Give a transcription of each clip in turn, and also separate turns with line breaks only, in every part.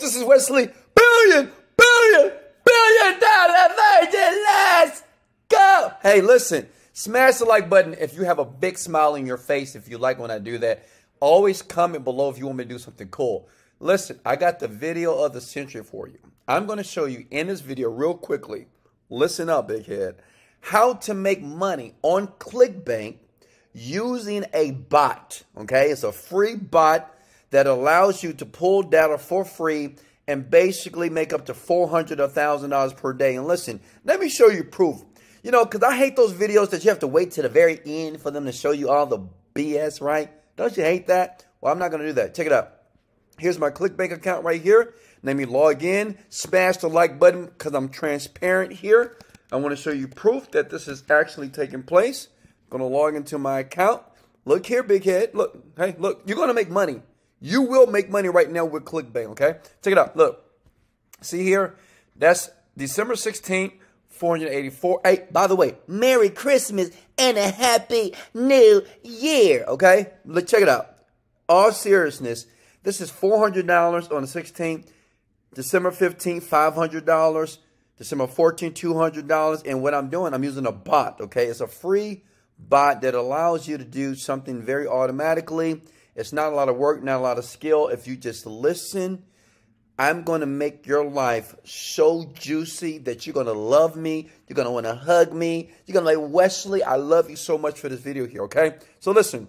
This is Wesley billion dollar virgin. Let's go. Hey, listen, smash the like button if you have a big smile in your face, if you like when I do that. Always comment below if you want me to do something cool. Listen, I got the video of the century for you. I'm going to show you in this video real quickly. Listen up, big head. How to make money on Clickbank using a bot. Okay, it's a free bot that allows you to pull data for free and basically make up to $400 or $1,000 per day. And listen, let me show you proof. You know, because I hate those videos that you have to wait to the very end for them to show you all the BS, right? Don't you hate that? Well, I'm not going to do that. Check it out. Here's my Clickbank account right here. Let me log in, smash the like button because I'm transparent here. I want to show you proof that this is actually taking place. I'm going to log into my account. Look here, big head. Look, hey, look, you're going to make money. You will make money right now with Clickbank, okay? Check it out. Look, see here? That's December 16th, 484. Hey, by the way, Merry Christmas and a Happy New Year, okay? Look, check it out. All seriousness, this is $400 on the 16th. December 15th, $500. December 14th, $200. And what I'm doing, I'm using a bot, okay? It's a free bot that allows you to do something very automatically. It's not a lot of work, not a lot of skill. If you just listen, I'm going to make your life so juicy that you're going to love me. You're going to want to hug me. You're going to like, Wesley, I love you so much for this video here, okay? So listen,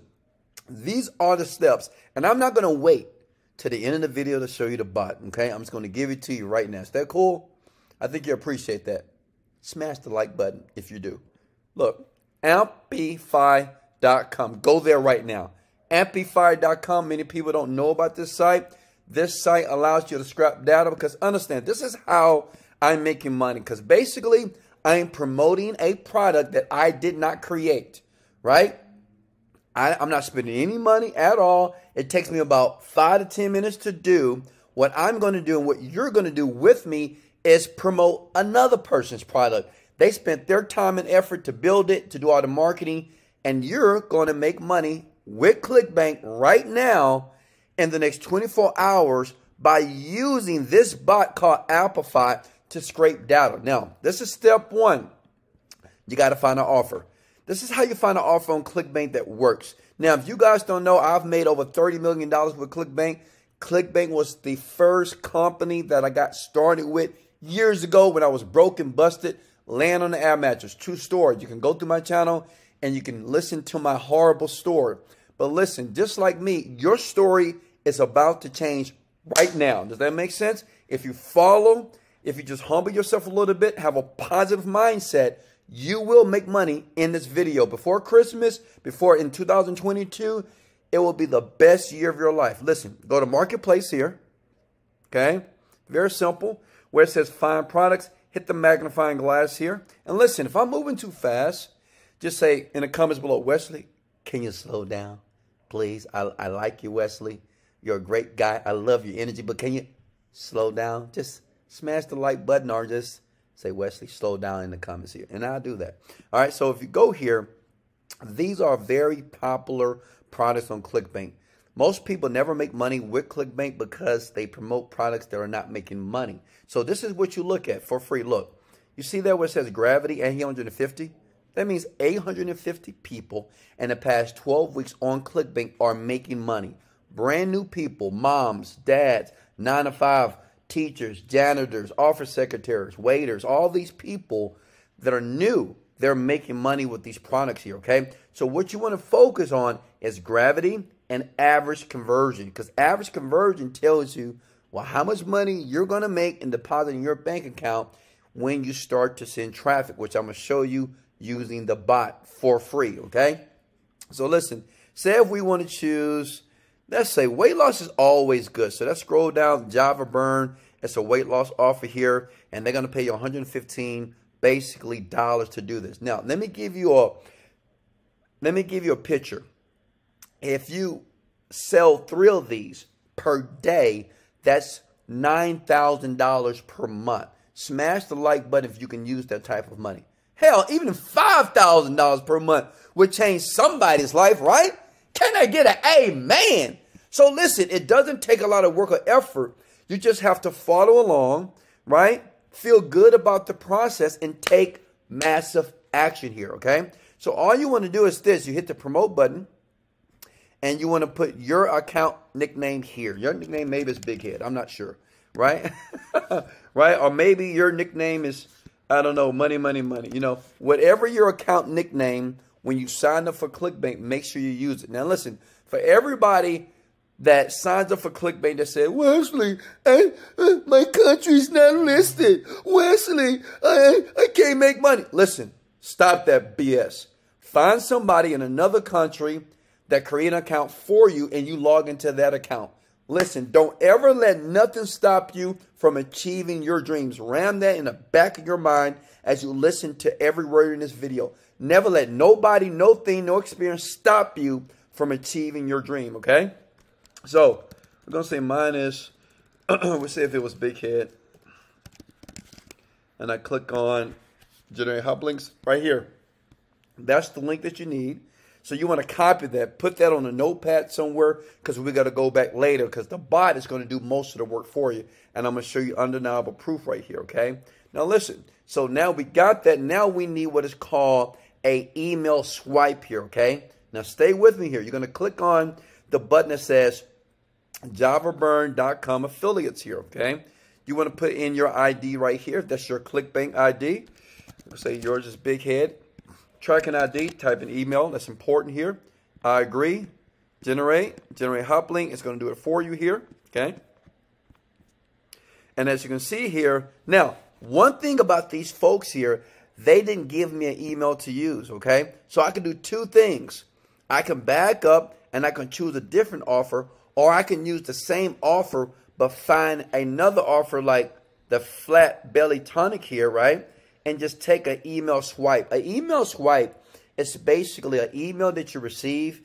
these are the steps. And I'm not going to wait to the end of the video to show you the bot, okay? I'm just going to give it to you right now. Is that cool? I think you appreciate that. Smash the like button if you do. Look, amplify.com. Go there right now. Amplify.com. Many people don't know about this site. This site allows you to scrap data because understand, this is how I'm making money. Because basically, I am promoting a product that I did not create, right? I'm not spending any money at all. It takes me about 5 to 10 minutes to do. What I'm going to do and what you're going to do with me is promote another person's product. They spent their time and effort to build it, to do all the marketing, and you're going to make money with Clickbank right now in the next 24 hours by using this bot called Amplify to scrape data. Now, this is step one. You got to find an offer. This is how you find an offer on Clickbank that works. Now, if you guys don't know, I've made over $30 million with Clickbank. Clickbank was the first company that I got started with years ago when I was broke and busted, laying on the air mattress. True story. You can go through my channel and you can listen to my horrible story. But listen, just like me, your story is about to change right now. Does that make sense? If you follow, if you just humble yourself a little bit, have a positive mindset, you will make money in this video. Before Christmas, before in 2022, it will be the best year of your life. Listen, go to Marketplace here, okay? Very simple. Where it says find products, hit the magnifying glass here. And listen, if I'm moving too fast, just say in the comments below, Wesley, can you slow down, please? I like you, Wesley. You're a great guy. I love your energy, but can you slow down? Just smash the like button or just say, Wesley, slow down in the comments here. And I'll do that. All right, so if you go here, these are very popular products on Clickbank. Most people never make money with Clickbank because they promote products that are not making money. So this is what you look at for free. Look, you see there where it says gravity 850? That means 850 people in the past 12 weeks on Clickbank are making money. Brand new people, moms, dads, 9 to 5, teachers, janitors, office secretaries, waiters, all these people that are new, they're making money with these products here, okay? So what you want to focus on is gravity and average conversion, because average conversion tells you, well, how much money you're going to make and deposit in your bank account when you start to send traffic, which I'm going to show you using the bot for free, okay? So listen, say if we want to choose, let's say weight loss is always good. So let's scroll down, Java Burn. It's a weight loss offer here, and they're going to pay you $115 basically dollars to do this. Now, let me give you a picture. If you sell 3 of these per day, that's $9,000 per month. Smash the like button if you can use that type of money. Hell, even $5,000 per month would change somebody's life, right? Can I get an amen? So listen, it doesn't take a lot of work or effort. You just have to follow along, right? Feel good about the process and take massive action here, okay? So all you want to do is this. You hit the promote button and you want to put your account nickname here. Your nickname maybe is Big Head. I'm not sure, right? Right? Or maybe your nickname is, I don't know, money, money, money. You know, whatever your account nickname, when you sign up for Clickbank, make sure you use it. Now listen, for everybody that signs up for Clickbank that said, Wesley, my country's not listed. Wesley, I can't make money. Listen, stop that BS. Find somebody in another country that create an account for you and you log into that account. Listen, don't ever let nothing stop you from achieving your dreams. Ram that in the back of your mind as you listen to every word in this video. Never let nobody, no thing, no experience stop you from achieving your dream, okay? So, we're going to say mine is, we'll say if it was Big Head. And I click on generate hub links right here. That's the link that you need. So you want to copy that, put that on a notepad somewhere because we got to go back later because the bot is going to do most of the work for you. And I'm going to show you undeniable proof right here, okay? Now listen, so now we got that. Now we need what is called a email swipe here, okay? Now stay with me here. You're going to click on the button that says javaburn.com affiliates here, okay? You want to put in your ID right here. That's your Clickbank ID. We'll say yours is Big Head. Tracking ID, type in email. That's important here. I agree. Generate hop link. It's going to do it for you here, okay? And as you can see here, now, one thing about these folks here, they didn't give me an email to use, okay? So I can do two things. I can back up and I can choose a different offer, or I can use the same offer but find another offer like the flat belly tonic here, right? And just take an email swipe. An email swipe is basically an email that you receive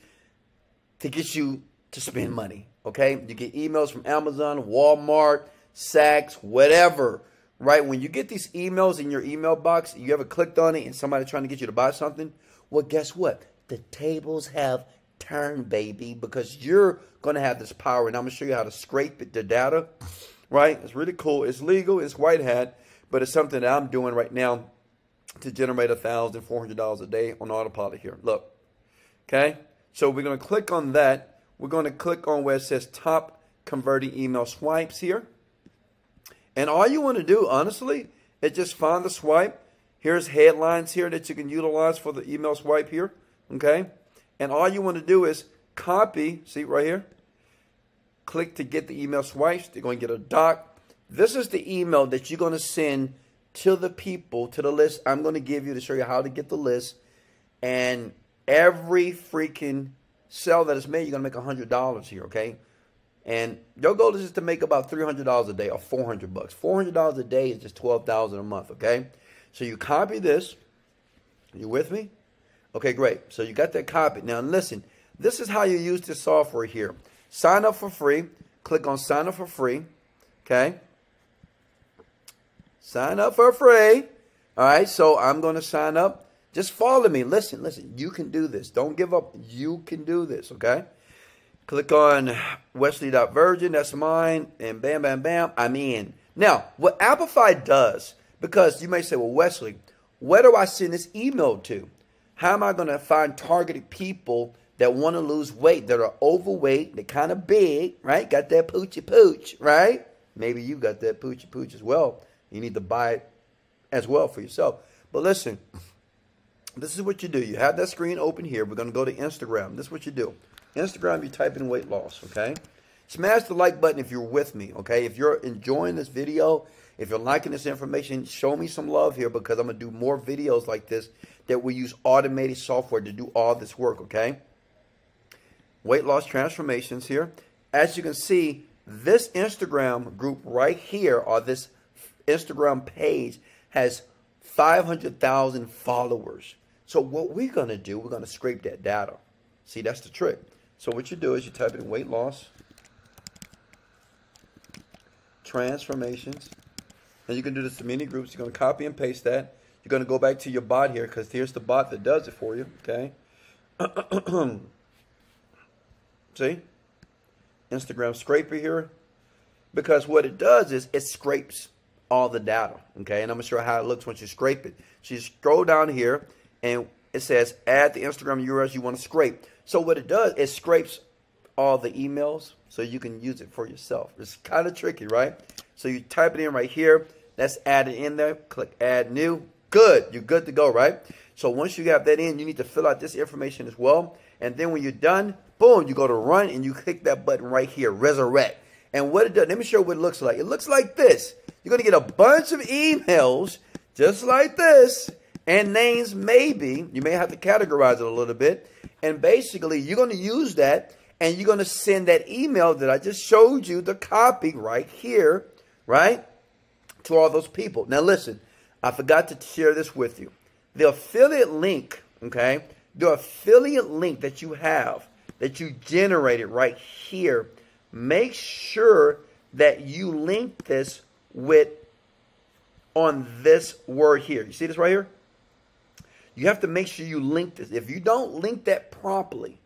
to get you to spend money, okay? You get emails from Amazon, Walmart, Saks, whatever, right? When you get these emails in your email box, you ever clicked on it and somebody trying to get you to buy something? Well, guess what? The tables have turned, baby, because you're going to have this power. And I'm going to show you how to scrape the data, right? It's really cool. It's legal. It's white hat. But it's something that I'm doing right now to generate $1,400 a day on autopilot here. Look, okay? So we're going to click on that. We're going to click on where it says top converting email swipes here. And all you want to do, honestly, is just find the swipe. Here's headlines here that you can utilize for the email swipe here, okay? And all you want to do is copy, see right here? Click to get the email swipes. You're going to get a doc. This is the email that you're going to send to the people, to the list I'm going to give you to show you how to get the list. And every freaking sale that is made, you're going to make $100 here, okay? And your goal is just to make about $300 a day or $400. $400 a day is just $12,000 a month, okay? So you copy this. You with me? Okay, great. So you got that copied. Now listen, this is how you use this software here. Sign up for free. Click on sign up for free, okay? Sign up for free. All right, so I'm going to sign up. Just follow me. Listen, you can do this. Don't give up. You can do this, okay? Click on Wesley.Virgin. That's mine. And bam, bam, bam, I'm in. Now, what Amplify does, because you may say, well, Wesley, where do I send this email to? How am I going to find targeted people that want to lose weight, that are overweight, they're kind of big, right? Got that poochy pooch, right? Maybe you got that poochy pooch as well. You need to buy it as well for yourself. But listen, this is what you do. You have that screen open here. We're going to go to Instagram. This is what you do. Instagram, you type in weight loss, okay? Smash the like button if you're with me, okay? If you're enjoying this video, if you're liking this information, show me some love here because I'm going to do more videos like this that we use automated software to do all this work, okay? Weight loss transformations here. As you can see, this Instagram group right here, or this Instagram page, has 500,000 followers. So what we're going to do, we're going to scrape that data. See, that's the trick. So what you do is you type in weight loss transformations. And you can do this to many groups. You're going to copy and paste that. You're going to go back to your bot here because here's the bot that does it for you. Okay. See? Instagram scraper here. because what it does is it scrapes all the data, okay? And I'm going to show you how it looks once you scrape it. So you scroll down here, and it says add the Instagram URLs you want to scrape. So what it does, it scrapes all the emails so you can use it for yourself. It's kind of tricky, right? So you type it in right here. That's added in there. Click add new. Good. You're good to go, right? So once you have that in, you need to fill out this information as well. And then when you're done, boom, you go to run and you click that button right here, resurrect. And what it does, let me show you what it looks like. It looks like this. You're going to get a bunch of emails just like this, and names maybe. You may have to categorize it a little bit. And basically, you're going to use that, and you're going to send that email that I just showed you, the copy right here, right, to all those people. Now, listen, I forgot to share this with you. The affiliate link, okay, the affiliate link that you have, that you generated right here, make sure that you link this with on this word here. You see this right here? You have to make sure you link this. If you don't link that properly,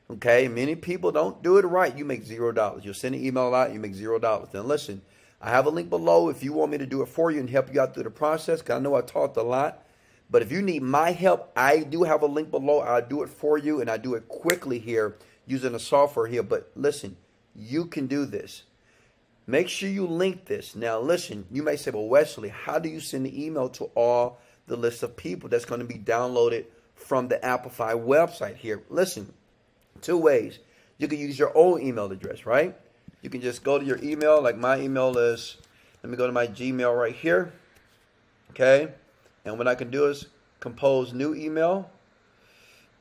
okay, many people don't do it right, you make $0. You'll send an email out, you make $0. Then listen, I have a link below if you want me to do it for you and help you out through the process, because I know I talked a lot. But if you need my help, I do have a link below. I'll do it for you, and I do it quickly here using the software here. But listen, you can do this. Make sure you link this. Now, listen, you may say, well, Wesley, how do you send the email to all the list of people that's going to be downloaded from the Amplify website here? Listen, two ways. You can use your own email address, right? You can just go to your email. Like my email is, let me go to my Gmail right here. Okay. And what I can do is compose new email.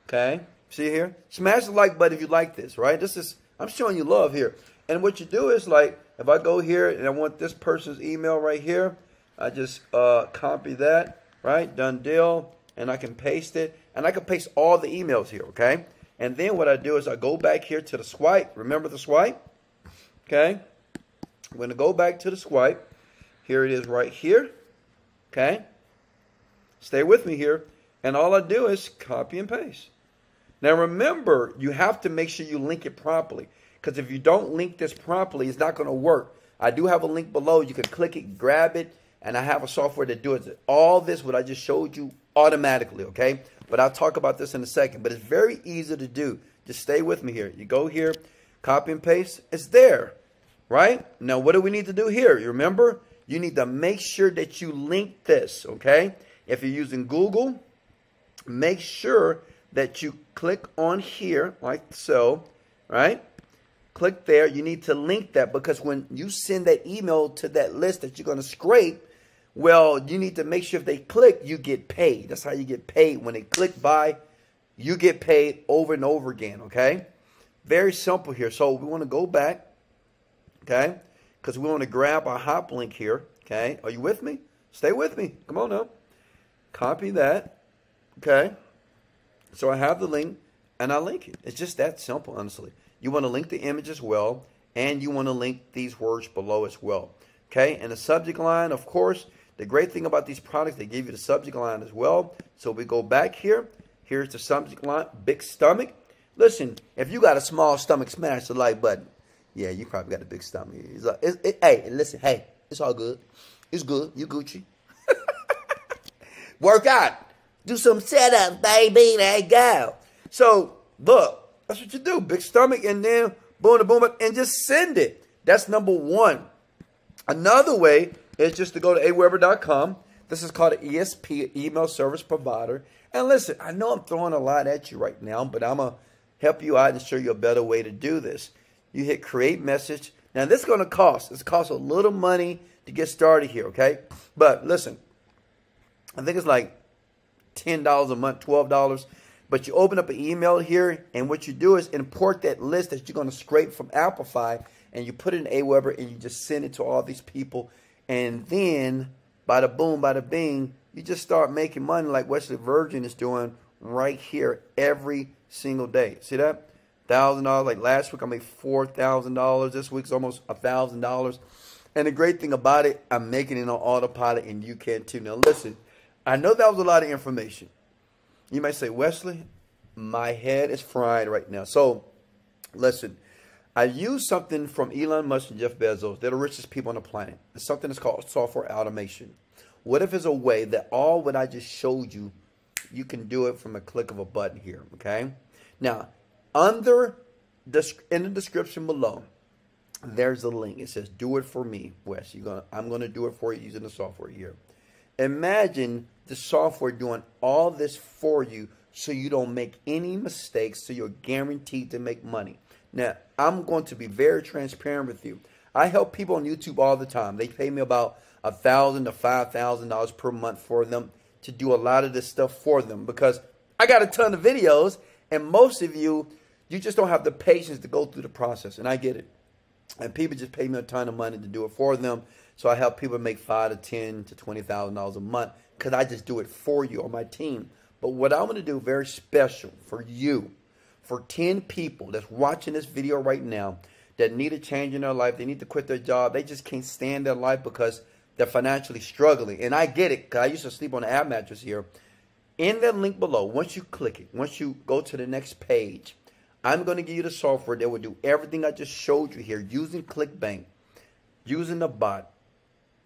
Okay. See here? Smash the like button if you like this, right? This is, I'm showing you love here. And what you do is, like, if I go here and I want this person's email right here, I just copy that, right? Done deal. And I can paste it. And I can paste all the emails here, okay? And then what I do is I go back here to the swipe. Remember the swipe? Okay. I'm going to go back to the swipe. Here it is right here. Okay. Stay with me here. And all I do is copy and paste. Now remember, you have to make sure you link it properly. Because if you don't link this properly, it's not going to work. I do have a link below. You can click it, grab it, and I have a software that does it. All this, what I just showed you, automatically, okay? But I'll talk about this in a second. But it's very easy to do. Just stay with me here. You go here, copy and paste. It's there, right? Now, what do we need to do here? You remember? You need to make sure that you link this, okay? If you're using Google, make sure that you click on here like so, right? Click there. You need to link that, because when you send that email to that list that you're going to scrape, well, you need to make sure if they click, you get paid. That's how you get paid. When they click buy, you get paid over and over again, okay? Very simple here. So we want to go back, okay? Because we want to grab our hop link here, okay? Are you with me? Stay with me. Come on now. Copy that, okay? So I have the link, and I link it. It's just that simple, honestly. You want to link the image as well, and you want to link these words below as well, okay? And the subject line, of course, the great thing about these products, they give you the subject line as well. So we go back here. Here's the subject line, big stomach. Listen, if you got a small stomach, smash the like button. Yeah, you probably got a big stomach. Hey, listen, hey, it's all good. It's good. You Gucci. Work out. Do some setups, baby. There you go. So, look, that's what you do. Big stomach, and then boom, boom, and just send it. That's number one. Another way is just to go to aweber.com. This is called an ESP, email service provider. And listen, I know I'm throwing a lot at you right now, but I'm going to help you out and show you a better way to do this. You hit create message. Now, this is going to cost. This costs a little money to get started here, okay? But listen, I think it's like $10 a month, $12. But you open up an email here, and what you do is import that list that you're going to scrape from Amplify, and you put it in Aweber, and you just send it to all these people. And then, bada boom, bada bing, you just start making money like Wesley Virgin is doing right here every single day. See that? $1,000. Like last week, I made $4,000. This week's almost $1,000. And the great thing about it, I'm making it on autopilot, and you can too. Now, listen, I know that was a lot of information. You might say, Wesley, my head is fried right now. So, listen, I use something from Elon Musk and Jeff Bezos. They're the richest people on the planet. It's something that's called software automation. What if there's a way that all what I just showed you, you can do it from a click of a button here, okay? Now, in the description below, there's a link. It says, do it for me, Wes. I'm going to do it for you using the software here. Imagine the software doing all this for you so you don't make any mistakes, so you're guaranteed to make money. Now, I'm going to be very transparent with you. I help people on YouTube all the time. They pay me about $1,000 to $5,000 per month for them to do a lot of this stuff for them because I got a ton of videos, and most of you just don't have the patience to go through the process, and I get it. And people just pay me a ton of money to do it for them. So I help people make $5,000 to $10,000 to $20,000 a month because I just do it for you on my team. But what I'm going to do very special for you, for 10 people that's watching this video right now that need a change in their life, they need to quit their job, they just can't stand their life because they're financially struggling. And I get it because I used to sleep on an air mattress here. In that link below, once you click it, once you go to the next page, I'm going to give you the software that will do everything I just showed you here using Clickbank, using the bot.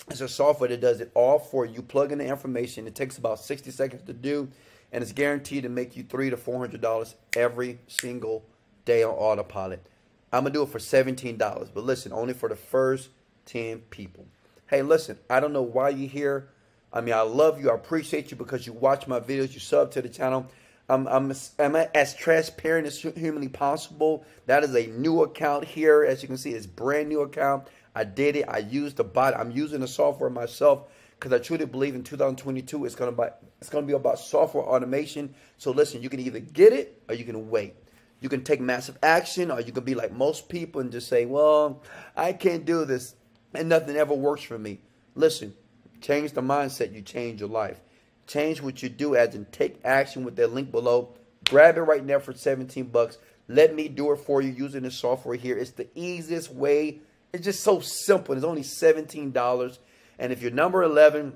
It's a software that does it all for you. Plug in the information. It takes about 60 seconds to do, and it's guaranteed to make you $300 to $400 every single day on autopilot. I'm going to do it for $17, but listen, only for the first 10 people. Hey, listen, I don't know why you're here. I mean, I love you. I appreciate you because you watch my videos. You sub to the channel. I'm as transparent as humanly possible. That is a new account here. As you can see, it's a brand new account. I did it. I used the bot. I'm using the software myself because I truly believe in 2022 it's going to be about software automation. So listen, you can either get it or you can wait. You can take massive action, or you can be like most people and just say, well, I can't do this and nothing ever works for me. Listen, change the mindset. You change your life. Change what you do, as in take action with that link below. Grab it right now for 17 bucks. Let me do it for you using the software here. It's the easiest way. It's just so simple. It's only $17. And if you're number 11,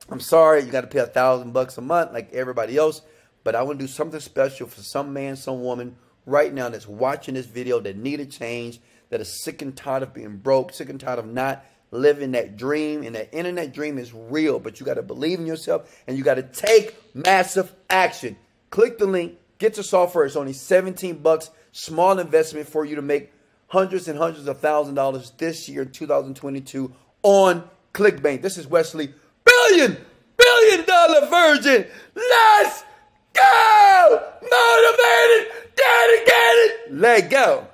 I'm sorry, you got to pay $1,000 a month like everybody else. But I want to do something special for some man, some woman right now that's watching this video that need a change, that is sick and tired of being broke, sick and tired of not living that dream. And that internet dream is real, but you got to believe in yourself and you got to take massive action. Click the link, get your software. It's only 17 bucks. Small investment for you to make hundreds and hundreds of $1,000s this year in 2022 on Clickbank. This is Wesley, billion dollar virgin. Let's go! Motivated, dedicated, let go.